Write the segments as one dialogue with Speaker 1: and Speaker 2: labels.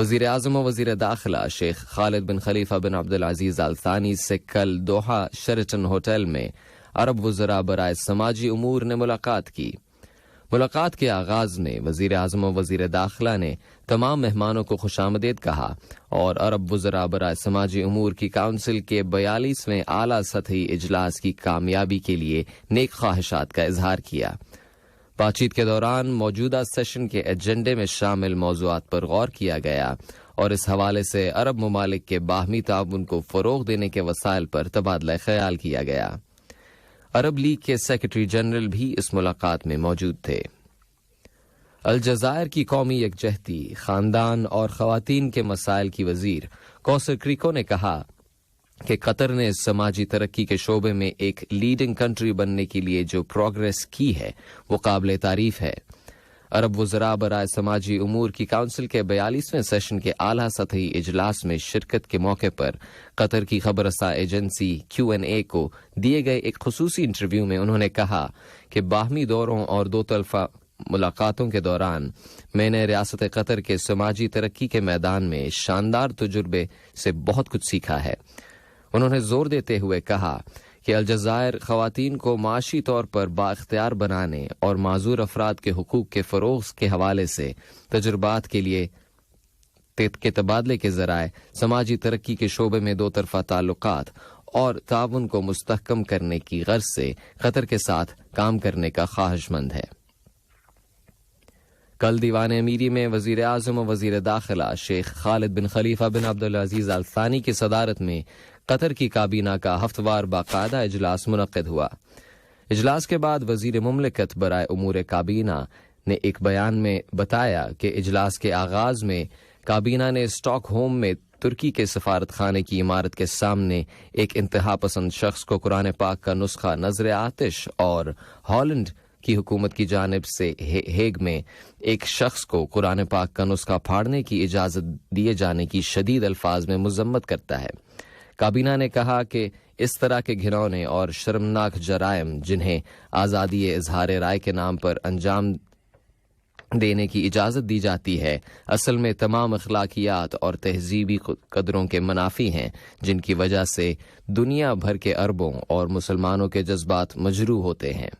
Speaker 1: وزیر اعظم و وزیر داخلہ شیخ خالد بن خلیفہ بن عبدالعزیز آل ثانی سے کل دوحہ شیرٹن ہوٹل میں عرب وزراء برائے سماجی امور نے ملاقات کی۔ ملاقات کے آغاز میں وزیر اعظم و وزیر داخلہ نے تمام مہمانوں کو خوش آمدید کہا اور عرب وزراء برائے سماجی امور کی کونسل کے 42ویں اعلیٰ سطحی اجلاس کی کامیابی کے لیے نیک خواہشات کا اظہار کیا۔ بات چیت کے دوران موجودہ سیشن کے ایجنڈے میں شامل موضوعات پر غور کیا گیا اور اس حوالے سے عرب ممالک کے باہمی تعاون کو فروغ دینے کے وسائل پر تبادلہ خیال کیا گیا۔ عرب لیگ کے سیکرٹری جنرل بھی اس ملاقات میں موجود تھے۔ الجزائر کی قومی یکجہتی، خاندان اور خواتین کے مسائل کی وزیر کوثر کریکو نے کہا کہ قطر نے سماجی ترقی کے شعبے میں ایک لیڈنگ کنٹری بننے کے لیے جو پروگریس کی ہے وہ قابل تعریف ہے۔ عرب وزراء برائے سماجی امور کی کونسل کے 42ویں سیشن کے اعلیٰ سطحی اجلاس میں شرکت کے موقع پر قطر کی خبر رساں ایجنسی Q&A کو دیے گئے ایک خصوصی انٹرویو میں انہوں نے کہا کہ باہمی دوروں اور دو طرفہ ملاقاتوں کے دوران میں نے ریاست قطر کے سماجی ترقی کے میدان میں شاندار تجربے سے بہت کچھ سیکھا ہے۔ انہوں نے زور دیتے ہوئے کہا کہ الجزائر خواتین کو معاشی طور پر بااختیار بنانے اور معذور افراد کے حقوق کے فروغ کے حوالے سے تجربات کے تبادلے کے ذرائع سماجی ترقی کے شعبے میں دو طرفہ تعلقات اور تعاون کو مستحکم کرنے کی غرض سے قطر کے ساتھ کام کرنے کا خواہش مند ہے۔ کل دیوان امیری میں وزیر اعظم و وزیر داخلہ شیخ خالد بن خلیفہ بن عبدالعزیز آل ثانی کی صدارت میں قطر کی کابینہ کا ہفتہ وار باقاعدہ اجلاس منعقد ہوا۔ اجلاس کے بعد وزیر مملکت برائے امور کابینہ نے ایک بیان میں بتایا کہ اجلاس کے آغاز میں کابینہ نے اسٹاک ہوم میں ترکی کے سفارت خانے کی عمارت کے سامنے ایک انتہا پسند شخص کو قرآن پاک کا نسخہ نذر آتش اور ہالینڈ کی حکومت کی جانب سے ہیگ میں ایک شخص کو قرآن پاک کا نسخہ پھاڑنے کی اجازت دیے جانے کی شدید الفاظ میں مذمت کرتا ہے۔ کابینہ نے کہا کہ اس طرح کے گھنونے اور شرمناک جرائم جنہیں آزادی اظہار رائے کے نام پر انجام دینے کی اجازت دی جاتی ہے اصل میں تمام اخلاقیات اور تہذیبی قدروں کے منافی ہیں، جن کی وجہ سے دنیا بھر کے عربوں اور مسلمانوں کے جذبات مجروح ہوتے ہیں۔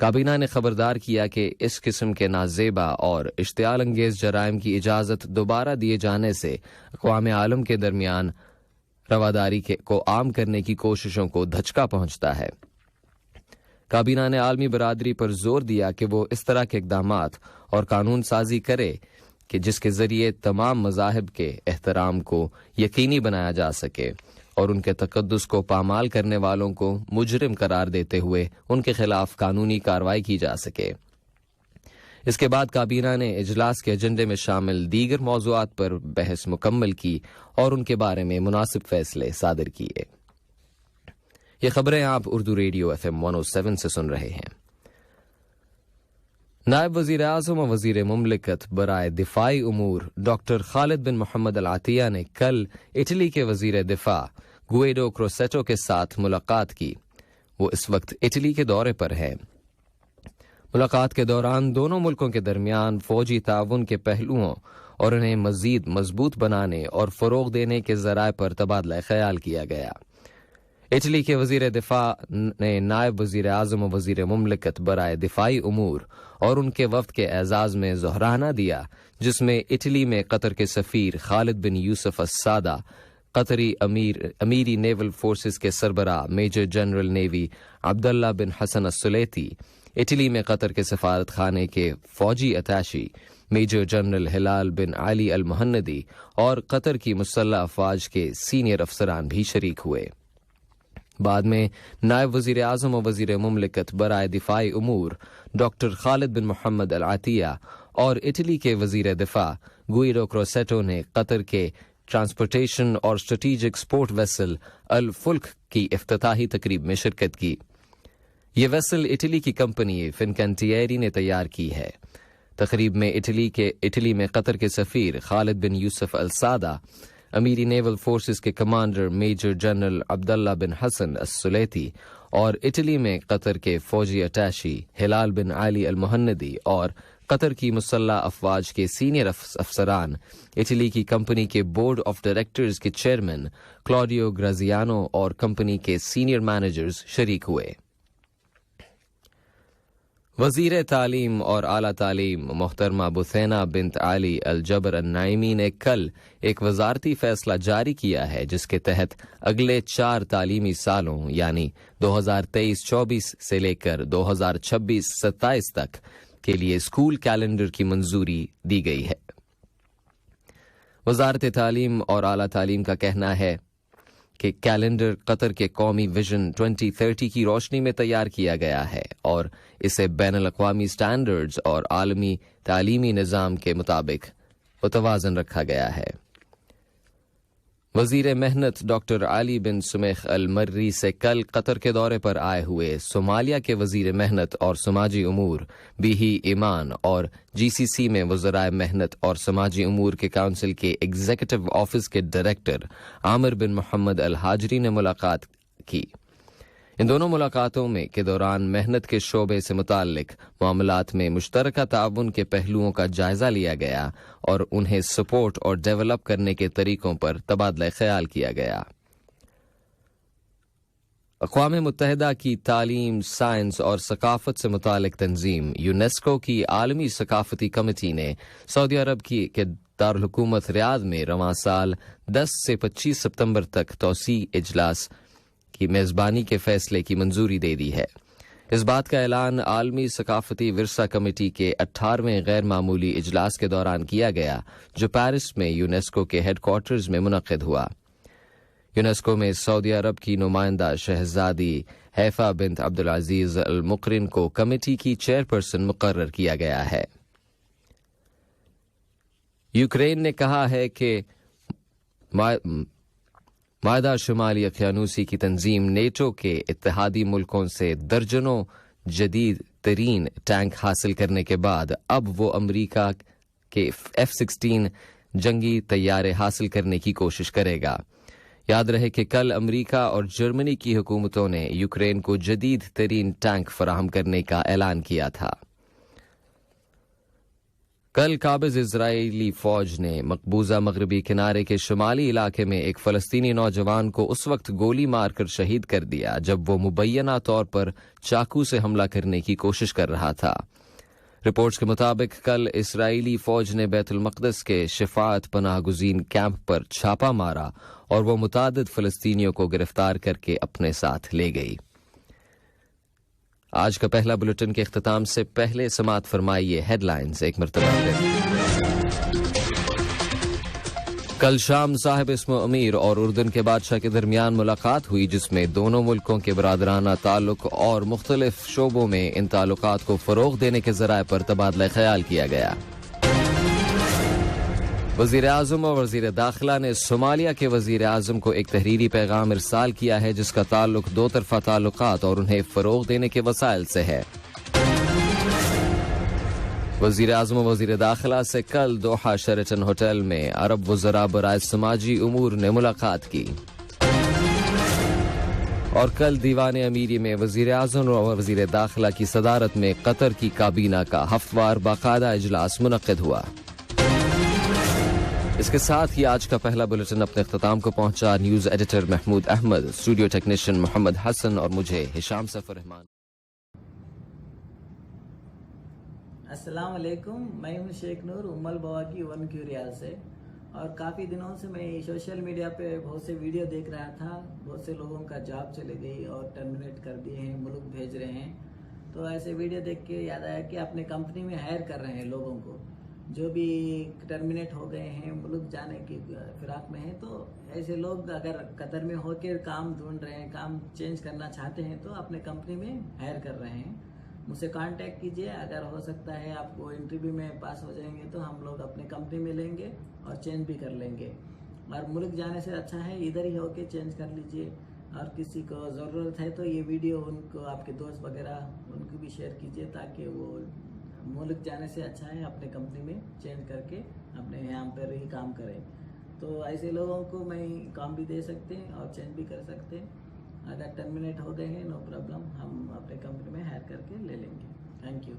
Speaker 1: کابینہ نے خبردار کیا کہ اس قسم کے نازیبا اور اشتعال انگیز جرائم کی اجازت دوبارہ دیے جانے سے اقوام عالم کے درمیان رواداری کو عام کرنے کی کوششوں کو دھچکا پہنچتا ہے۔ کابینہ نے عالمی برادری پر زور دیا کہ وہ اس طرح کے اقدامات اور قانون سازی کرے کہ جس کے ذریعے تمام مذاہب کے احترام کو یقینی بنایا جا سکے اور ان کے تقدس کو پامال کرنے والوں کو مجرم قرار دیتے ہوئے ان کے خلاف قانونی کارروائی کی جا سکے۔ اس کے بعد کابینہ نے اجلاس کے ایجنڈے میں شامل دیگر موضوعات پر بحث مکمل کی اور ان کے بارے میں مناسب فیصلے صادر کیے۔ یہ خبریں آپ اردو ریڈیو FM 107 سے سن رہے ہیں۔ نائب وزیر اعظم و وزیر مملکت برائے دفاعی امور ڈاکٹر خالد بن محمد العطیہ نے کل اٹلی کے وزیر دفاع گوئیڈو کروسیٹو کے ساتھ ملاقات کی۔ وہ اس وقت اٹلی کے دورے پر ہیں۔ ملاقات کے دوران دونوں ملکوں کے درمیان فوجی تعاون کے پہلوؤں اور انہیں مزید مضبوط بنانے اور فروغ دینے کے ذرائع پر تبادلہ خیال کیا گیا۔ اٹلی کے وزیر دفاع نے نائب وزیر اعظم و وزیر مملکت برائے دفاعی امور اور ان کے وفد کے اعزاز میں ظہرانہ دیا، جس میں اٹلی میں قطر کے سفیر خالد بن یوسف السادہ، قطری امیری نیول فورسز کے سربراہ میجر جنرل نیوی عبداللہ بن حسن السلیتی، اٹلی میں قطر کے سفارت خانے کے فوجی اتاشی میجر جنرل ہلال بن علی المہندی اور قطر کی مسلح افواج کے سینئر افسران بھی شریک ہوئے۔ بعد میں نائب وزیر اعظم و وزیر مملکت برائے دفاعی امور ڈاکٹر خالد بن محمد العطیہ اور اٹلی کے وزیر دفاع گوئیڈو کروسیٹو نے قطر کے ٹرانسپورٹیشن اور اسٹریٹجک سپورٹ ویسل الفلک کی افتتاحی تقریب میں شرکت کی۔ یہ ویسل اٹلی کی کمپنی فنکانٹیری نے تیار کی ہے۔ تقریب میں اٹلی میں قطر کے سفیر خالد بن یوسف السادہ، امیری نیول فورسز کے کمانڈر میجر جنرل عبداللہ بن حسن السلیتی اور اٹلی میں قطر کے فوجی اٹاشی ہلال بن علی المہندی اور قطر کی مسلح افواج کے سینئر افسران، اٹلی کی کمپنی کے بورڈ آف ڈائریکٹرز کے چیئرمین کلاڈیو گرازیانو اور کمپنی کے سینئر مینیجرز شریک ہوئے۔ وزیر تعلیم اور اعلیٰ تعلیم محترمہ بثینہ بنت علی الجبر النعیمی نے کل ایک وزارتی فیصلہ جاری کیا ہے جس کے تحت اگلے 4 تعلیمی سالوں یعنی 2023-24 سے لے کر 2026-27 تک کے لیے اسکول کیلنڈر کی منظوری دی گئی ہے۔ وزارت تعلیم اور اعلیٰ تعلیم کا کہنا ہے کہ کیلنڈر قطر کے قومی ویژن 2030 کی روشنی میں تیار کیا گیا ہے اور اسے بین الاقوامی سٹینڈرڈز اور عالمی تعلیمی نظام کے مطابق متوازن رکھا گیا ہے۔ وزیر محنت ڈاکٹر علی بن سمیخ المری سے کل قطر کے دورے پر آئے ہوئے صومالیہ کے وزیر محنت اور سماجی امور بیہی ایمان اور جی سی سی میں وزرائے محنت اور سماجی امور کے کونسل کے ایگزیکٹو آفس کے ڈائریکٹر عامر بن محمد الحاجری نے ملاقات کی۔ ان دونوں ملاقاتوں کے دوران محنت کے شعبے سے متعلق معاملات میں مشترکہ تعاون کے پہلوؤں کا جائزہ لیا گیا اور انہیں سپورٹ اور ڈیولپ کرنے کے طریقوں پر تبادلہ خیال کیا گیا۔ اقوام متحدہ کی تعلیم، سائنس اور ثقافت سے متعلق تنظیم یونیسکو کی عالمی ثقافتی کمیٹی نے سعودی عرب کے دارالحکومت ریاض میں رواں سال 10 سے 25 ستمبر تک توسیعی اجلاس کی میزبانی کے فیصلے کی منظوری دے دی ہے۔ اس بات کا اعلان عالمی ثقافتی ورثہ کمیٹی کے 18ویں غیر معمولی اجلاس کے دوران کیا گیا جو پیرس میں یونیسکو کے ہیڈ کوارٹرز میں منعقد ہوا۔ یونیسکو میں سعودی عرب کی نمائندہ شہزادی حیفا بنت عبدالعزیز المقرن کو کمیٹی کی چیئرپرسن مقرر کیا گیا ہے۔ یوکرین نے کہا ہے کہ معاہدہ شمالی اقیانوسی کی تنظیم نیٹو کے اتحادی ملکوں سے درجنوں جدید ترین ٹینک حاصل کرنے کے بعد اب وہ امریکہ کے F-16 جنگی طیارے حاصل کرنے کی کوشش کرے گا۔ یاد رہے کہ کل امریکہ اور جرمنی کی حکومتوں نے یوکرین کو جدید ترین ٹینک فراہم کرنے کا اعلان کیا تھا۔ کل قابض اسرائیلی فوج نے مقبوضہ مغربی کنارے کے شمالی علاقے میں ایک فلسطینی نوجوان کو اس وقت گولی مار کر شہید کر دیا جب وہ مبینہ طور پر چاقو سے حملہ کرنے کی کوشش کر رہا تھا۔ رپورٹس کے مطابق کل اسرائیلی فوج نے بیت المقدس کے شفاعت پناہ گزین کیمپ پر چھاپا مارا اور وہ متعدد فلسطینیوں کو گرفتار کر کے اپنے ساتھ لے گئی۔ آج کا پہلا بلیٹن کے اختتام سے پہلے سماعت فرمائیے ہیڈ لائنز ایک مرتبہ پھر۔ کل شام صاحب اسم امیر اور اردن کے بادشاہ کے درمیان ملاقات ہوئی جس میں دونوں ملکوں کے برادرانہ تعلق اور مختلف شعبوں میں ان تعلقات کو فروغ دینے کے ذرائع پر تبادلہ خیال کیا گیا۔ وزیر اعظم اور وزیر داخلہ نے صومالیہ کے وزیر اعظم کو ایک تحریری پیغام ارسال کیا ہے جس کا تعلق دو طرفہ تعلقات اور انہیں فروغ دینے کے وسائل سے ہے۔ وزیر اعظم و وزیر داخلہ سے کل دوحہ شیرٹن ہوٹل میں عرب وزراء برائے سماجی امور نے ملاقات کی اور کل دیوان امیری میں وزیر اعظم اور وزیر داخلہ کی صدارت میں قطر کی کابینہ کا ہفتوار باقاعدہ اجلاس منعقد ہوا۔ اس کے ساتھ ہی آج کا پہلا بلیٹن اپنے اختتام کو پہنچا۔ News editor Mahmood Ahmed, studio technician Muhammad Hasan اور مجھے ہشام سفر رحمان۔
Speaker 2: السلام علیکم، میں ہوں شیخ نور امل بوا کی 1Q ریاض سے، اور کافی دنوں سے میں سوشل میڈیا پہ بہت سے ویڈیو دیکھ رہا تھا۔ بہت سے لوگوں کا جاب چلے گئی اور ٹرمینیٹ کر دیے ہیں، ملک بھیج رہے ہیں۔ تو ایسے ویڈیو دیکھ کے یاد آیا کہ اپنے کمپنی میں ہائر کر رہے ہیں لوگوں کو جو بھی ٹرمینیٹ ہو گئے ہیں، ملک جانے کی فراق میں ہیں۔ تو ایسے لوگ اگر قطر میں ہو کے کام ڈھونڈ رہے ہیں، کام چینج کرنا چاہتے ہیں تو اپنے کمپنی میں ہائر کر رہے ہیں۔ مجھ سے کانٹیکٹ کیجئے، اگر ہو سکتا ہے آپ کو انٹرویو میں پاس ہو جائیں گے تو ہم لوگ اپنے کمپنی میں لیں گے اور چینج بھی کر لیں گے۔ اور ملک جانے سے اچھا ہے ادھر ہی ہو کے چینج کر لیجئے۔ اور کسی کو ضرورت ہے تو یہ ویڈیو ان کو، آپ کے دوست وغیرہ، ان کو بھی شیئر کیجئے تاکہ وہ ملک جانے سے اچھا ہے اپنے کمپنی میں چینج کر کے اپنے یہاں پر ہی کام کریں۔ تو ایسے لوگوں کو میں کام بھی دے سکتے ہیں اور چینج بھی کر سکتے ہیں۔ اگر ٹرمینیٹ ہو گئے ہیں نو پرابلم، ہم اپنے کمپنی میں ہائر کر کے لے لیں گے۔ Thank you.